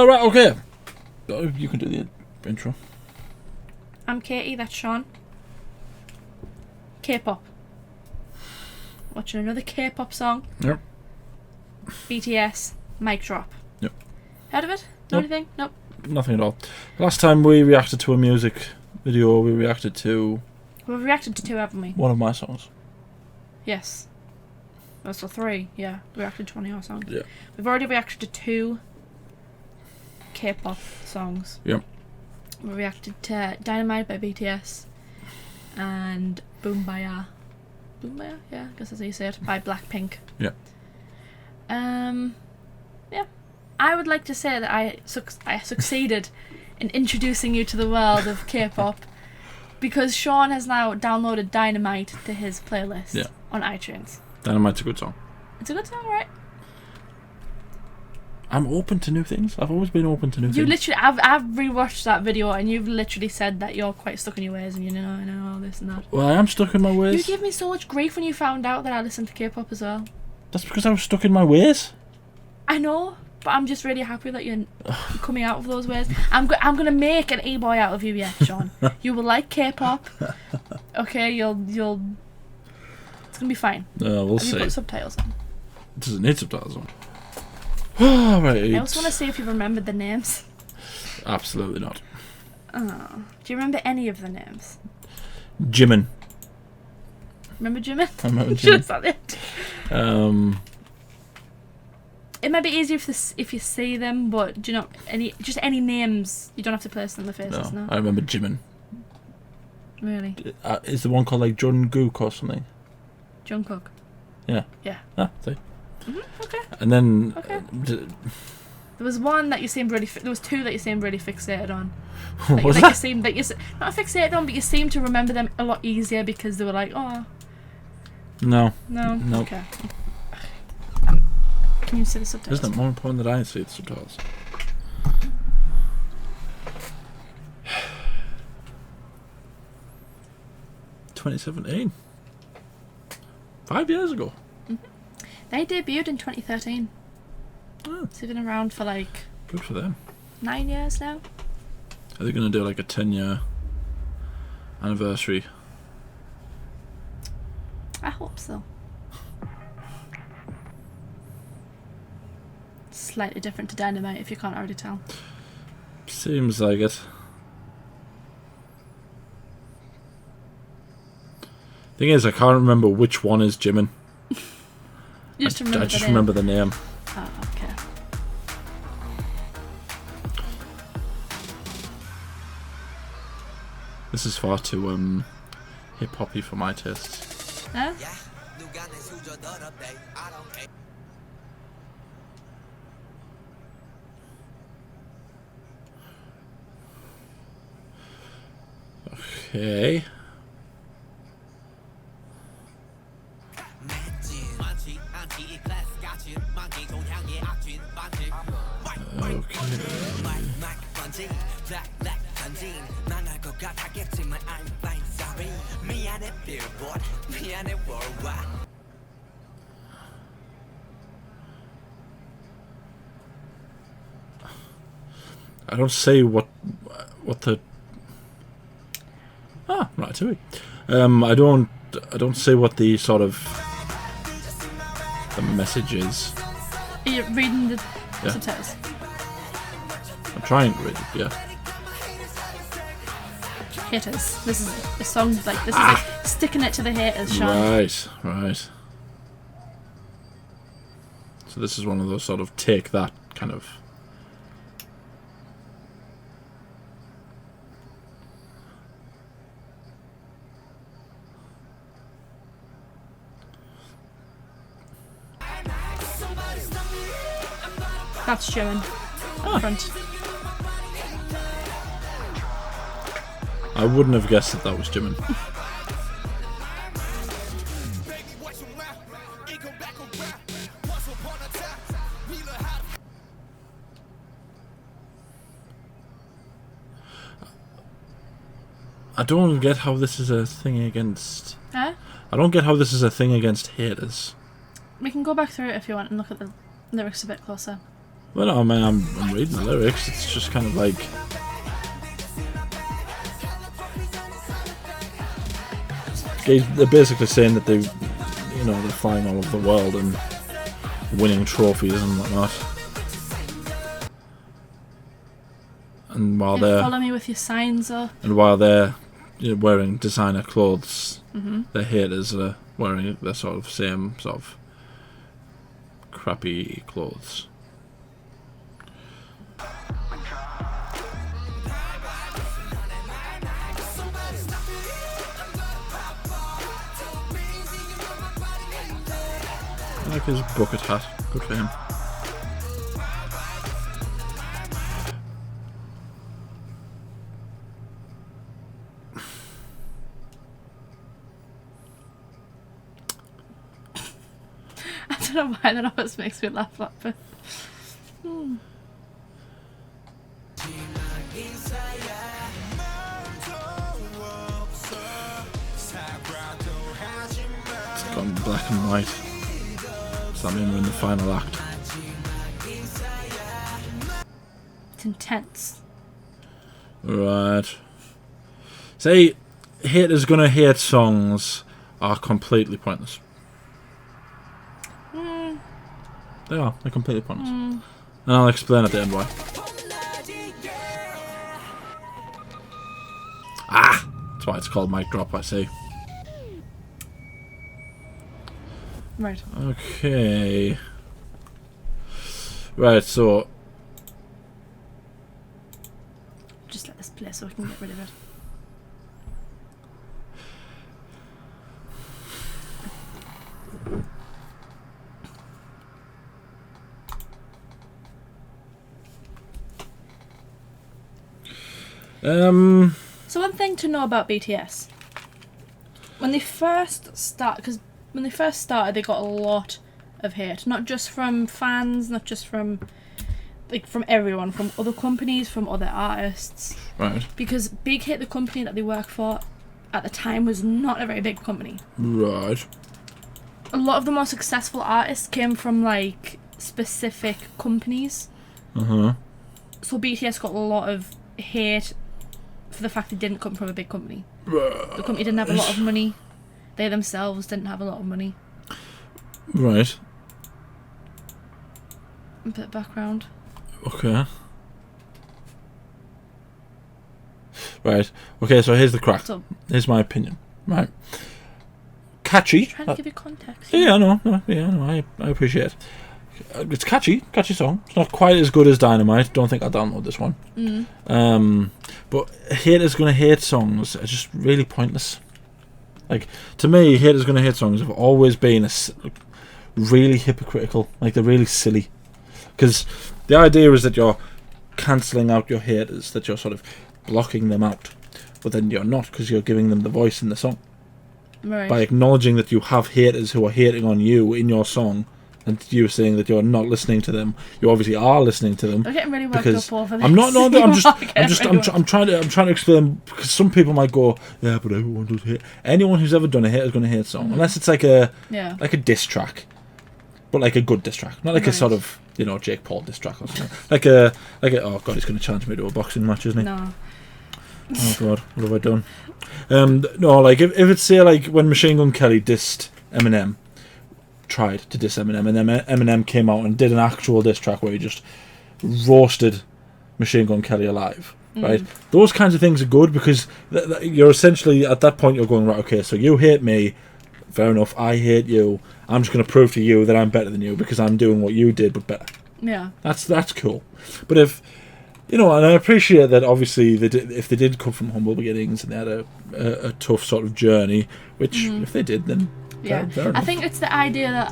Right, okay. You can do the intro. I'm Katie, that's Sean. Kpop. Watching another Kpop song. Yep. BTS, Mic Drop. Yep. Heard of it? Know Nope. anything? Nope. Nothing at all. Last time we reacted to a music video, we reacted to We've reacted to two, haven't we? one of my songs. Yes. That's for three, yeah. We reacted to one of your songs. Yeah. We've already reacted to two Kpop songs. Yep. We reacted to Dynamite by BTS and Boom Baya. Boom Baya? Yeah, I guess that's how you say it. By Blackpink. Yeah. Yeah. I would like to say that I succeeded in introducing you to the world of K-pop because Sean has now downloaded Dynamite to his playlist on iTunes. Dynamite's a good song. It's a good song, right? I'm open to new things. I've always been open to new You things. literally, I've rewatched that video and you've literally said that you're quite stuck in your ways and you know all this and that. Well, I am stuck in my ways. You gave me so much grief when you found out that I listened to K-pop as well. That's because I was stuck in my ways. I know, but I'm just really happy that you're coming out of those ways. I'm gonna make an e-boy out of you, yeah, Sean. You will like K-pop. Okay, you'll. It's gonna be fine. We'll Have you see. put subtitles on? Does it need subtitles on? Right. I also want to see if you remembered the names. Absolutely not. Oh, do you remember any of the names? Jimin. Remember Jimin? I remember Just Jimin. that it. It might be easier if you see them, but do you know any names? You don't have to place them in the faces. No. I remember Jimin. Really? Is the one called like Jungkook or something? Jungkook. Yeah. Yeah. Ah, see. Okay. And then Okay. There was one that you seemed really. There was two that you seemed really fixated on. Was that that? you seemed that you not fixated on, but you seemed to remember them a lot easier because they were like, oh. No. No. Nope. Okay. Can you see the subtitles? Isn't it more important that I see the subtitles? ...2017. 5 years ago. They debuted in 2013. Oh, So they've been around for like good for them. 9 years now. Are they going to do like a 10-year anniversary? I hope so. Slightly different to Dynamite, if you can't already tell. Seems like it. Thing is, I can't remember which one is Jimin. You just remember I just the name. remember the name. Oh, okay. This is far too hip hoppy for my tastes. Huh? Okay. I don't say what the right to it. I don't say what the sort of the message is. Are you reading the Yeah. subtitles? I'm trying to read it, yeah. Haters. This is a song like this is like sticking it to the haters, Sean. Right. So this is one of those sort of take that kind of. That's Jimin. Up front. I wouldn't have guessed that was Jimin. I don't get how this is a thing against. Huh? I don't get how this is a thing against haters. We can go back through it if you want and look at the lyrics a bit closer. Well, no, I mean, I'm reading the lyrics. It's just kind of like... They're basically saying that they're flying all over the world and winning trophies and whatnot. And while they're... Follow me with your signs up. And while they're wearing designer clothes, Mm-hmm. their haters are wearing the sort of same sort of crappy clothes. I like his bucket hat. Good for him. I don't know why that always makes me laugh, but... It's gone black and white. Does that mean we're in the final act? It's intense. Right. Say, haters gonna hate songs are completely pointless. They are. They're completely pointless. And I'll explain at the end why. Ah! That's why it's called mic drop, I see. Right. Okay. Right, so... Just let this play so we can get rid of it. So one thing to know about BTS, when they first started, they got a lot of hate, not just from fans, not just from everyone, from other companies, from other artists. Right. Because Big Hit, the company that they work for at the time, was not a very big company. Right. A lot of the more successful artists came from specific companies. Uh-huh. So BTS got a lot of hate for the fact they didn't come from a big company. The company didn't have a lot of money. They themselves didn't have a lot of money. Right. A bit of background. Okay. Right. Okay, so here's the crack. So, Here's my opinion. Right. Catchy. trying to give you context. Yeah, no, I appreciate it. It's catchy song. It's not quite as good as Dynamite. Don't think I'll download this one. But haters gonna hate songs are just really pointless. To me, haters gonna hate songs have always been really hypocritical. They're really silly. Because the idea is that you're cancelling out your haters, that you're sort of blocking them out. But then you're not, because you're giving them the voice in the song. Right. By acknowledging that you have haters who are hating on you in your song, and you saying that you're not listening to them, you obviously are listening to them. I'm getting really worked up over this. I'm not. No, I'm trying to explain, because some people might go, yeah, but everyone does hate. Anyone who's ever done a hate is going to hate a song, unless it's like a diss track, but like a good diss track, not like a sort of Jake Paul diss track or something. like a oh god, he's going to challenge me to a boxing match, isn't he? No. Oh god, what have I done? No, if it's say when Machine Gun Kelly dissed Eminem. Tried to diss Eminem, and then Eminem came out and did an actual diss track where he just roasted Machine Gun Kelly alive. Right, those kinds of things are good because you're essentially at that point you're going, right, okay, so you hate me, fair enough, I hate you, I'm just going to prove to you that I'm better than you because I'm doing what you did but better. Yeah, that's cool. But if and I appreciate that obviously if they did come from humble beginnings and they had a tough sort of journey, which if they did, then yeah. fair I think it's the idea that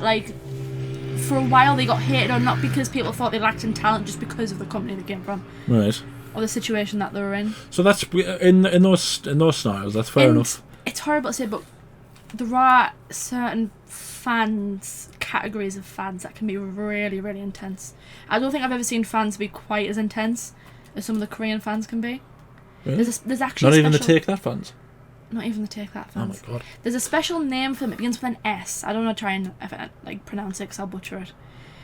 for a while they got hated on not because people thought they lacked in talent, just because of the company they came from, right, or the situation that they were in. So that's in those scenarios. That's fair enough. It's horrible to say, but there are certain categories of fans that can be really, really intense. I don't think I've ever seen fans be quite as intense as some of the Korean fans can be. Really? There's actually not even the Take That fans. Not even the Take That Oh my fans. god. There's a special name for them. It begins with an S. I don't want to try and pronounce it because I'll butcher it.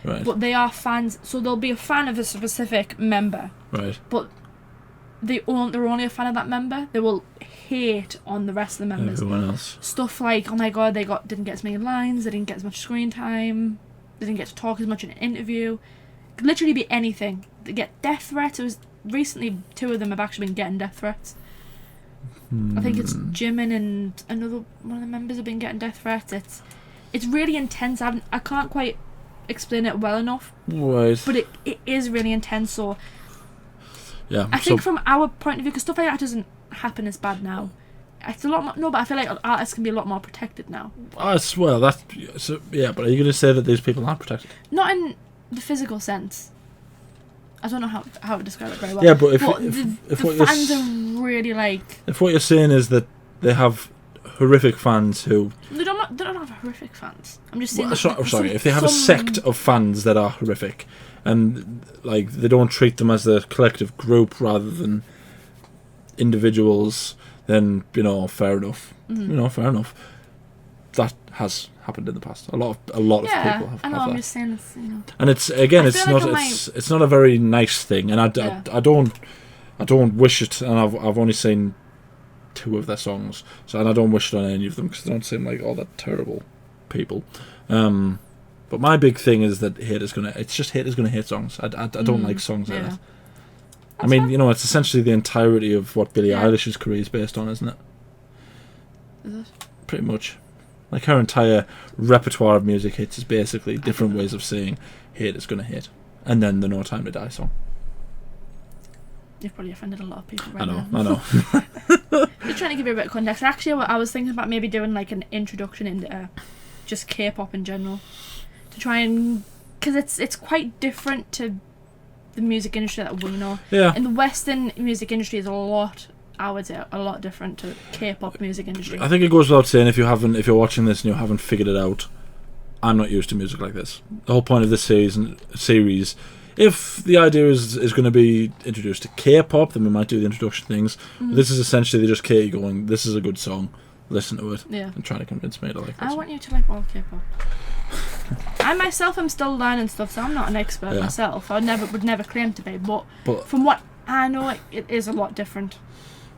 Right. But they are fans. So they'll be a fan of a specific member. Right. But they're only a fan of that member. They will hate on the rest of the members. Everyone else. Stuff like, oh my god, they didn't get as many lines. They didn't get as much screen time. They didn't get to talk as much in an interview. It could literally be anything. They get death threats. It was recently 2 of them have actually been getting death threats. I think it's Jimin and another one of the members have been getting death threats. It's really intense. I can't quite explain it well enough. Right. But it is really intense. So yeah. I think from our point of view, because stuff like that doesn't happen as bad now. It's a lot more, no, but I feel like artists can be a lot more protected now. As well, yeah. But are you going to say that these people aren't protected? Not in the physical sense. I don't know how to describe it very well. Yeah, but if the fans are really like. If what you're saying is that they have horrific fans who. They don't have horrific fans. I'm just saying. Sorry, if they have a sect of fans that are horrific, and like they don't treat them as a collective group rather than individuals, then fair enough. Fair enough. That has happened in the past. A lot of people have. I know. Have I'm that. just saying it's And it's again, I it's feel not like it's not a very nice thing, and I don't wish it. And I've only seen 2 of their songs, and I don't wish it on any of them because they don't seem like all that terrible people. But my big thing is that haters gonna hate songs. I don't like songs like that. I mean, it's essentially the entirety of what Billie Eilish's career is based on, isn't it? Is it? Pretty much. Like her entire repertoire of music hits is basically different ways of saying hate is gonna hate, and then the No Time to Die song. You've probably offended a lot of people I now. know. Just trying to give you a bit of context. Actually, I was thinking about maybe doing like an introduction into just K-pop in general, to try and because it's quite different to the music industry that we know. Yeah. In the Western music industry is I would say a lot different to K-pop music industry. I think it goes without saying if you're watching this and you haven't figured it out, I'm not used to music like this. The whole point of this series, if the idea is going to be introduced to K-pop, then we might do the introduction things. This is essentially just Katie going, this is a good song, listen to it, and trying to convince me to like it. I want you to like all K-pop. I myself am still learning stuff, so I'm not an expert myself. I would never claim to be, but from what I know, it is a lot different.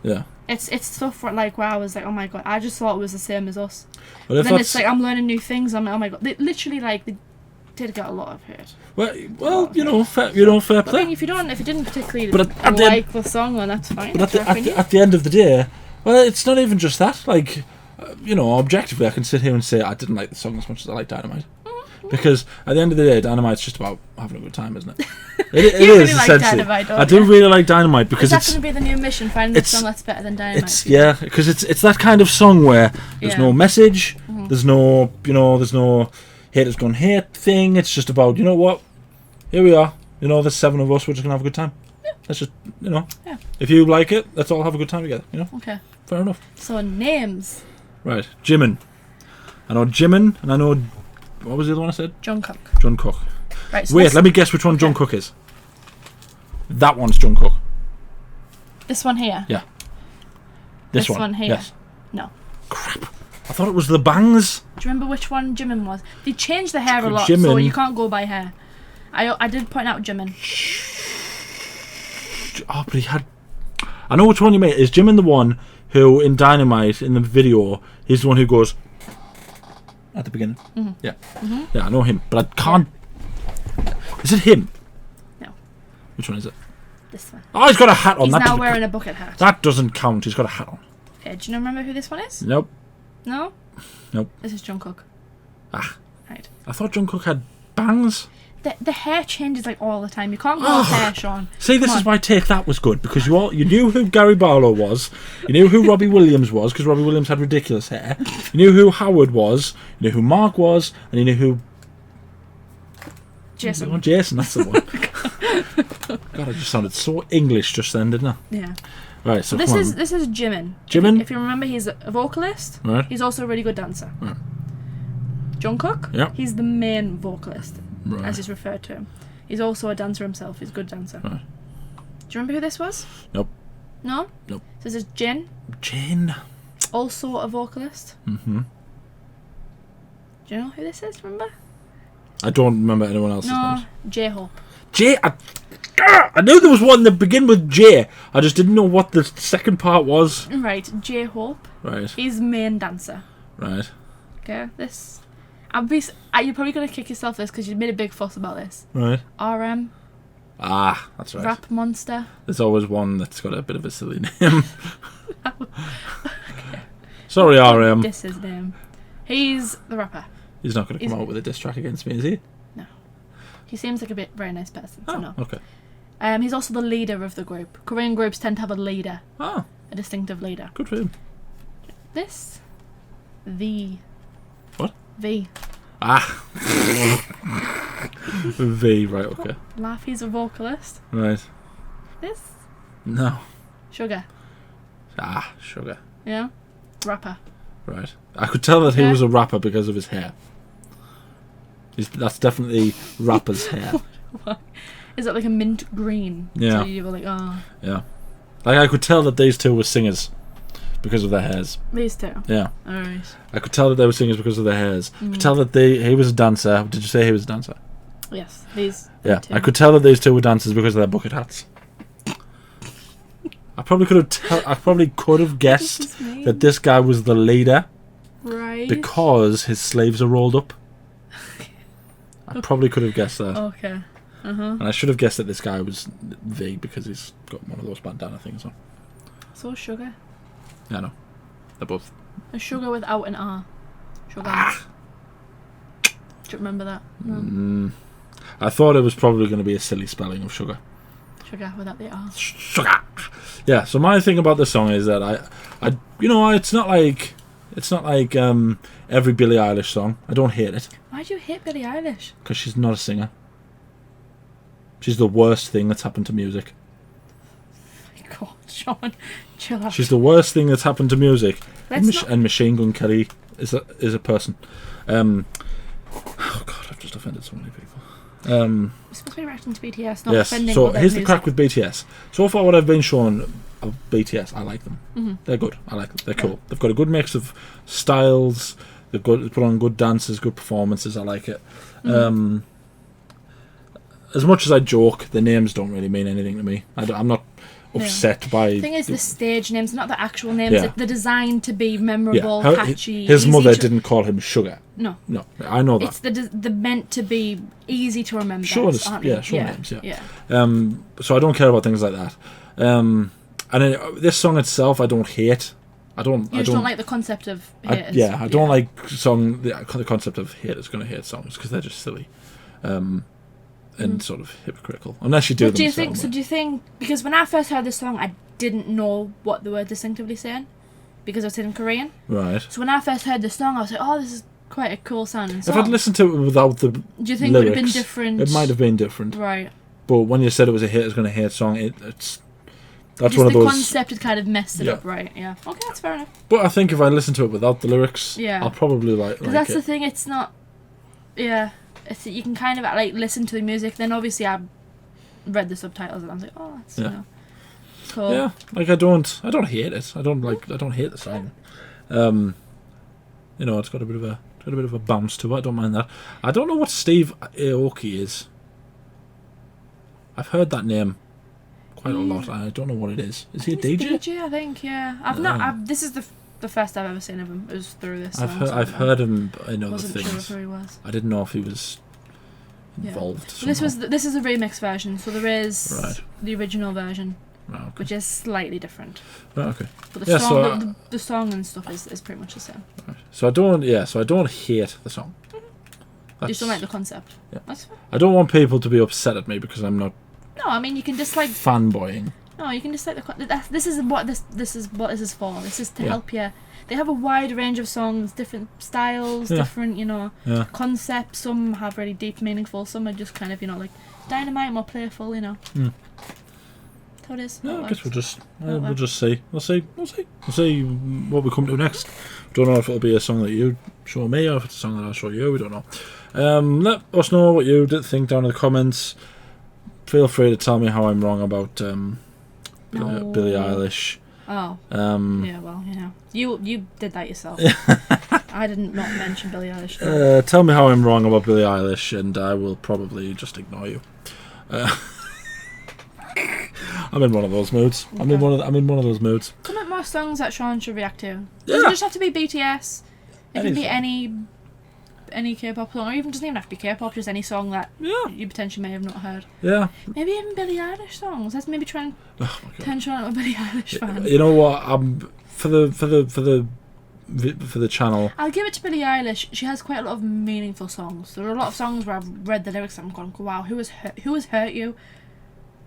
Yeah. It's stuff where I was like, oh my god, I just thought it was the same as us. But then it's like I'm learning new things. I'm like, oh my god, they literally they did get a lot of hate. Well, fair But play. I mean, if you didn't particularly But like the song, then that's fine. But at the end of the day, well, it's not even just that. Like, objectively, I can sit here and say I didn't like the song as much as I like Dynamite. Because at the end of the day, Dynamite's just about having a good time, isn't it? It is really essentially. like Dynamite, don't I do really like Dynamite because is that going to be the new mission? Find a song that's better than Dynamite. Because it's that kind of song where there's no message, there's no there's no haters gonna hate thing. It's just about what, here we are. There's 7 of us. We're just gonna have a good time. Yeah. That's just If you like it, let's all have a good time together. Okay. Fair enough. So names. Right, Jimin. I know Jimin, and I know. What was the other one I said? Jungkook. Jungkook. Right. So wait, let me guess which one Jungkook is. That one's Jungkook. This one here. Yeah. This one here. Yes. No. Crap. I thought it was the bangs. Do you remember which one Jimin was? They changed the hair a lot, Jimin. so you can't go by hair. I did point out Jimin. Oh, but he had. I know which one you mean. Is Jimin the one who in Dynamite in the video? He's the one who goes at the beginning. Mm-hmm. Yeah. Mm-hmm. Yeah, I know him, but I can't. Is it him? No. Which one is it? This one. Oh, he's got a hat on. He's that now wearing a bucket hat. That doesn't count. He's got a hat on. Okay, do you remember who this one is? Nope. No? Nope. This is Jungkook. Ah. Right. I thought Jungkook had bangs. The hair changes all the time. You can't go with hair, Sean. See, this is why Take That was good, because you knew who Gary Barlow was, you knew who Robbie Williams was, because Robbie Williams had ridiculous hair, you knew who Howard was, you knew who Mark was, and you knew who... Jason. Oh, Jason, that's the one. God, I just sounded so English just then, didn't I? Yeah. Right, so this is Jimin. Jimin? If you remember, he's a vocalist. Right. He's also a really good dancer. Right. Jungkook? Yeah. He's the main vocalist, Right. as he's referred to him. He's also a dancer himself. He's a good dancer. Right. Do you remember who this was? Nope. No? Nope. So this is Jin. Jin. Also a vocalist. Mm-hmm. Do you know who this is? Remember? I don't remember anyone else's No, names. J-Hope. I knew there was one that began with J. I just didn't know what the second part was. Right, J-Hope. Right. He's main dancer. Right. Okay, this. You're probably gonna kick yourself this because you made a big fuss about this. Right. RM. Ah, that's right. Rap monster. There's always one that's got a bit of a silly name. Sorry, RM. This is his name. He's the rapper. He's not going to come out with a diss track against me, is he? No. He seems like a very nice person, so no. Okay. He's also the leader of the group. Korean groups tend to have a leader. Oh. A distinctive leader. Good for him. This. V. What? V. Ah. V, right, okay. Laugh, he's a vocalist. Right. This. No. Sugar. Ah, Sugar. Yeah. Rapper. Right. I could tell that he was a rapper because of his hair. That's definitely rapper's hair. Is it like a mint green? Yeah. So you were like, oh. Yeah. Like I could tell that these two were singers because of their hairs. These two? Yeah. Alright. I could tell that they were singers because of their hairs. I could tell that he was a dancer. Did you say he was a dancer? Yes. These Yeah. two. I could tell that these two were dancers because of their bucket hats. I probably could have guessed that this guy was the leader. Right. Because his sleeves are rolled up. I probably could have guessed that. Okay. And I should have guessed that this guy was V because he's got one of those bandana things on. So Sugar. Yeah, I know. They're both. A sugar without an R. Sugar. Do you remember that? No. I thought it was probably going to be a silly spelling of sugar. Sugar without the R. Sugar. Yeah. So my thing about this song is that it's not like every Billie Eilish song. I don't hate it. Why do you hate Billie Eilish? Because she's not a singer. She's the worst thing that's happened to music. God, Sean, chill out. She's the worst thing that's happened to music. And Machine Gun Kelly is a person. Oh God, I've just offended so many people. We're supposed to be reacting to BTS, not yes. offending So other here's music. the crack with BTS. So far, what I've been shown of BTS, I like them. Mm-hmm. They're good. I like them. They're cool. They've got a good mix of styles. They've put on good dances, good performances. I like it. As much as I joke, the names don't really mean anything to me. I'm not upset by. The thing is, the stage names, not the actual names. Yeah. They're designed to be memorable, catchy. His easy mother to... didn't call him Sugar. No, I know that. It's the meant to be easy to remember. Short names. Yeah. So I don't care about things like that. And this song itself, I don't hate. I don't like the concept of haters. I don't like the concept of haters going to hate songs because they're just silly. And sort of hypocritical, unless you do them. Do you think? Because when I first heard this song, I didn't know what they were distinctively saying, because I was in Korean. Right. So when I first heard this song, I was like, "Oh, this is quite a cool sounding song." If I'd listened to it without the do you think lyrics, it would have been different? It might have been different. Right. But when you said it was a haters going to hate song, that's just one of those. The concept had kind of messed it up, right? Yeah. Okay, that's fair enough. But I think if I listen to it without the lyrics, I'll probably like. Because that's the thing. It's not. Yeah. You can kind of like listen to the music. Then obviously I read the subtitles and I was like, oh, that's cool. Yeah, like I don't hate it. I don't hate the song. It's got a bit of a bounce to it. I don't mind that. I don't know what Steve Aoki is. I've heard that name quite a lot. I don't know what it is. Is he a DJ? DJ, I think. Yeah. This is the first I've ever seen of him. It was through this song. I've heard him in other Wasn't things. sure who he was. I didn't know if he was involved. This is a remix version, so there is the original version, which is slightly different. Right, okay. But the song, the song and stuff is pretty much the same. Right. So I don't hate the song. You just don't like the concept. Yeah. That's fine. I don't want people to be upset at me because I'm not. No, I mean you can just like fanboying. No, you can just like this is what this is for. This is to help you. They have a wide range of songs, different styles, different concepts. Some have really deep, meaningful. Some are just kind of like Dynamite, more playful. That's how it is. No, I guess we'll just see. We'll see what we come to next. Don't know if it'll be a song that you show me or if it's a song that I'll show you. We don't know. Let us know what you think down in the comments. Feel free to tell me how I'm wrong about Billie Eilish. Oh. Yeah, well, you did that yourself. I didn't not mention Billie Eilish. Tell me how I'm wrong about Billie Eilish, and I will probably just ignore you. I'm in one of those moods. Okay. I'm in one of those moods. Come up more songs that Sean should react to. Yeah. Doesn't just have to be BTS. It can be any K-pop song, or even doesn't even have to be K-pop. Just any song that you potentially may have not heard. Yeah. Maybe even Billie Eilish songs. Let's maybe try and turn Sean into a Billie Eilish fan. You know what? For the channel, I'll give it to Billie Eilish. She has quite a lot of meaningful songs. There are a lot of songs where I've read the lyrics and I'm going, wow, who has hurt you?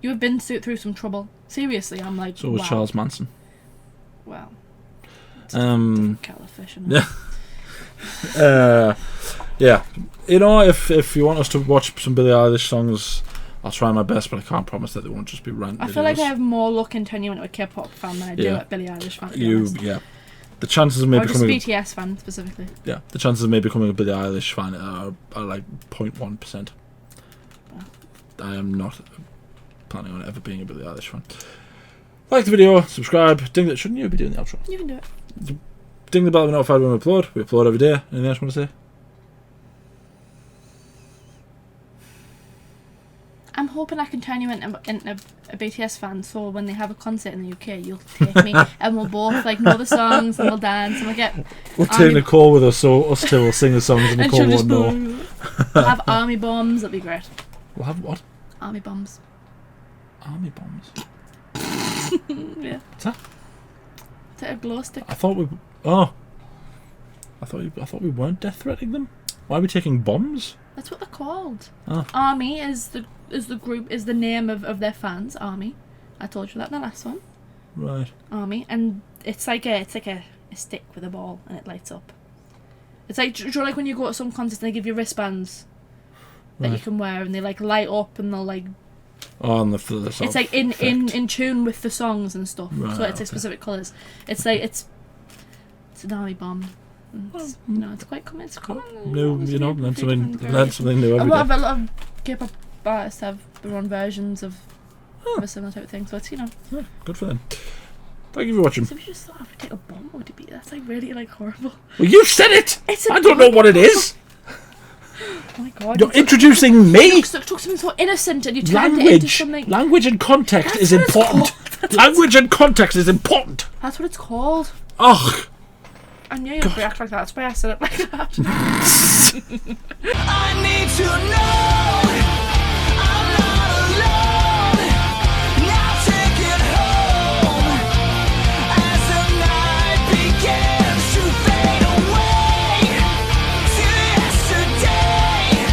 You have been through some trouble. Seriously, I'm like, so was wow. Charles Manson. Well, it's kettle of fish, isn't it? Yeah. You know, if you want us to watch some Billie Eilish songs, I'll try my best, but I can't promise that they won't just be rant videos. I feel like I have more luck in turning you into a K-pop fan than I do a Billie Eilish fan. The chances of me becoming just BTS fan specifically. Yeah, the chances of me becoming a Billie Eilish fan are like 0.1%. I am not planning on ever being a Billie Eilish fan. Like the video, subscribe, ding that. Shouldn't you be doing the outro? You can do it. Ding the bell to be notified when we upload. We upload every day. Anything else you want to say? I'm hoping I can turn you into a BTS fan, so when they have a concert in the UK, you'll take me and we'll both like know the songs and we'll dance and we'll take Nicole with us, so us two will sing the songs and Nicole won't know. We'll have army bombs. That'll be great. We'll have what? Army bombs. Army bombs. Yeah. What's that? It's like a glow stick. I thought we weren't death threatening them. Why are we taking bombs? That's what they're called. Oh. Army is the group, is the name of their fans. Army. I told you that in the last one. Right. Army, and it's like a stick with a ball and it lights up. It's like, do you know, like when you go to some contest and they give you wristbands that you can wear and they like light up and they'll like. Oh, and the it's like in tune with the songs and stuff. Right, so it's like specific colours. It's like it's an army bomb. It's, it's quite common. It's common. Learn something new every day. A lot of K-pop artists have their own versions of a similar type of thing. So it's good for them. Thank you for watching. So if you just thought I would take a bomb, would it be? That's like really like horrible. Well, you said it. I don't know what it is. Oh my god! You're introducing me. You took something so innocent and you turned it into something. Language and context is important. Language and context is important. That's what it's called. Ugh. I knew you'd react like that. That's why I said it like that. I need to know.